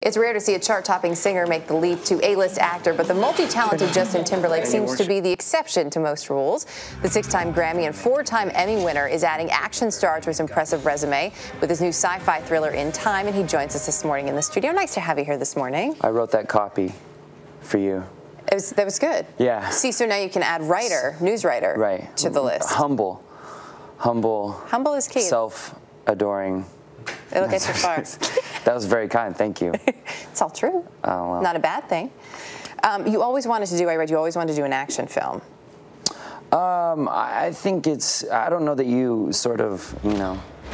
It's rare to see a chart-topping singer make the leap to A-list actor, but the multi-talented Justin Timberlake seems to be the exception to most rules. The 6-time Grammy and 4-time Emmy winner is adding action star to his impressive resume with his new sci-fi thriller In Time, and he joins us this morning in the studio. Nice to have you here this morning. I wrote that copy for you. That was good. Yeah. See, so now you can add news writer, to the list. Humble is key. Self-adoring. It'll get you far. That was very kind. Thank you. It's all true. Oh, well. Not a bad thing. You always wanted to do, I read, you always wanted to do an action film. I think I don't know that you sort of,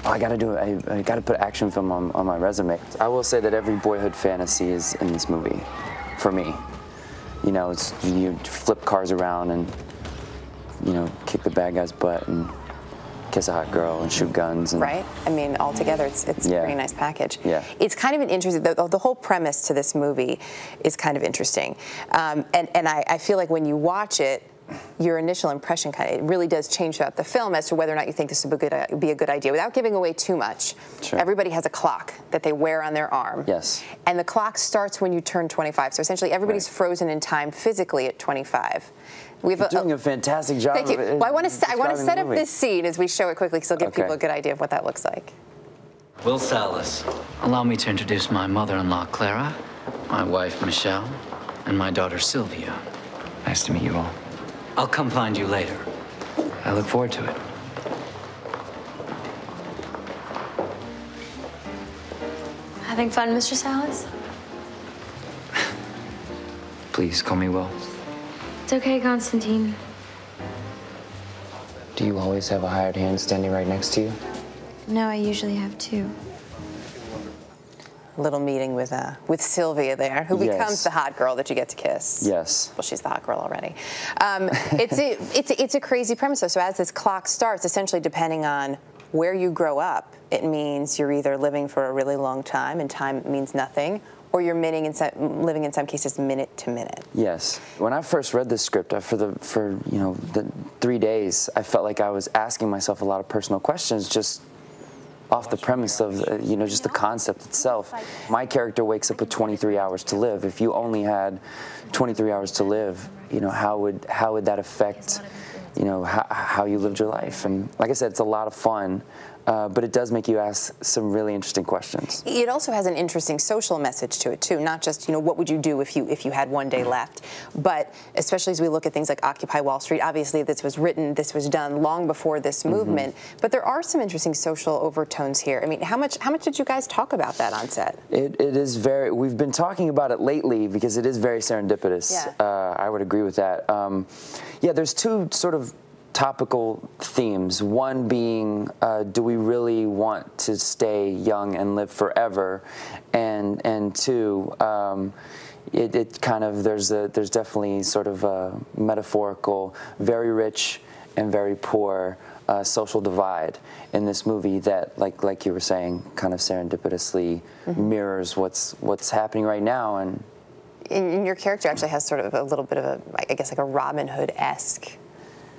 I got to put action film on my resume. I will say that every boyhood fantasy is in this movie, for me. It's, you flip cars around and, kick the bad guy's butt and kiss a hot girl and shoot guns. And right. I mean, altogether, it's a pretty nice package. Yeah. It's kind of an interesting, the whole premise to this movie is kind of interesting. And I feel like when you watch it, your initial impression it really does change throughout the film as to whether or not you think this would be a good idea. Without giving away too much, sure. Everybody has a clock that they wear on their arm. Yes. And the clock starts when you turn 25. So essentially, everybody's frozen in time physically at 25. You're doing a fantastic job. Thank you. Well, I want to set up this scene as we show it quickly, because it'll give people a good idea of what that looks like. Will Salas. Allow me to introduce my mother-in-law, Clara, my wife, Michelle, and my daughter, Sylvia. Nice to meet you all. I'll come find you later. I look forward to it. Having fun, Mr. Salas? Please call me Will. It's okay, Constantine. Do you always have a hired hand standing right next to you? No, I usually have two. Little meeting with Sylvia there, who becomes the hot girl that you get to kiss. Yes. Well, she's the hot girl already. It's a crazy premise, though. So as this clock starts, essentially depending on where you grow up, it means you're either living for a really long time, and time means nothing, or you're living in some cases minute to minute. Yes. When I first read this script, for the 3 days, I felt like I was asking myself a lot of personal questions, just off the premise of just the concept itself. My character wakes up with 23 hours to live. If you only had 23 hours to live, how would that affect how you lived your life? And like I said, it's a lot of fun. But it does make you ask some really interesting questions. It also has an interesting social message to it too, not just what would you do if you had one day left, but especially as we look at things like Occupy Wall Street. Obviously, this was done long before this movement, but there are some interesting social overtones here. I mean, how much did you guys talk about that on set? It is very. We've been talking about it lately because it is very serendipitous. Yeah. I would agree with that. Yeah, there's two sort of topical themes. One being, do we really want to stay young and live forever? And two, it kind of there's definitely sort of a metaphorical, very rich and very poor social divide in this movie that, like you were saying, kind of serendipitously mirrors what's happening right now. And your character actually has sort of a little bit of I guess like a Robin Hood-esque.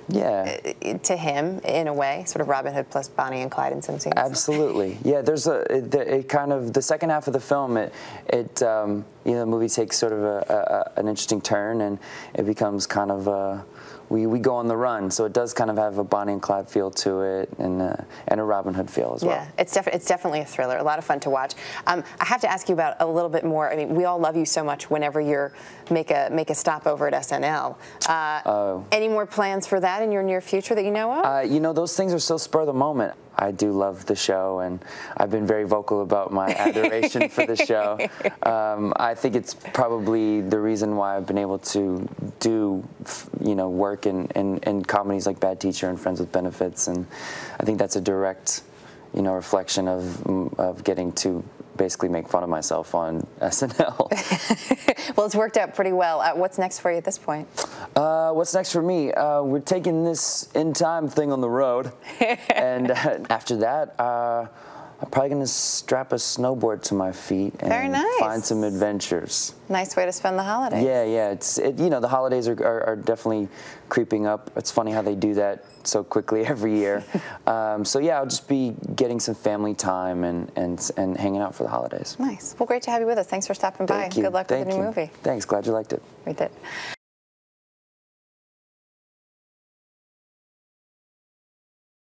Yeah. To him, in a way, sort of Robin Hood plus Bonnie and Clyde in some scenes. Absolutely. Yeah, there's it kind of, the second half of the film, the movie takes sort of an interesting turn, and it becomes kind of we go on the run, so it does kind of have a Bonnie and Clyde feel to it, and a Robin Hood feel as well. Yeah, it's definitely a thriller, a lot of fun to watch. I have to ask you about a little bit more. I mean, we all love you so much whenever you make a stopover at SNL. Any more plans for that in your near future that you know of? Those things are so spur of the moment. I do love the show, and I've been very vocal about my adoration for the show. I think it's probably the reason why I've been able to do, work in comedies like Bad Teacher and Friends with Benefits, and I think that's a direct, reflection of getting to basically make fun of myself on SNL. Well, it's worked out pretty well. What's next for you at this point? What's next for me? We're taking this In Time thing on the road, and after that, I'm probably going to strap a snowboard to my feet and Very nice. find some adventures. Nice way to spend the holidays. Yeah. You know, the holidays are definitely creeping up. It's funny how they do that so quickly every year. So yeah, I'll just be getting some family time and hanging out for the holidays. Nice. Well, great to have you with us. Thanks for stopping by. Thank you. Good luck with the new movie. Thanks. Glad you liked it. We did.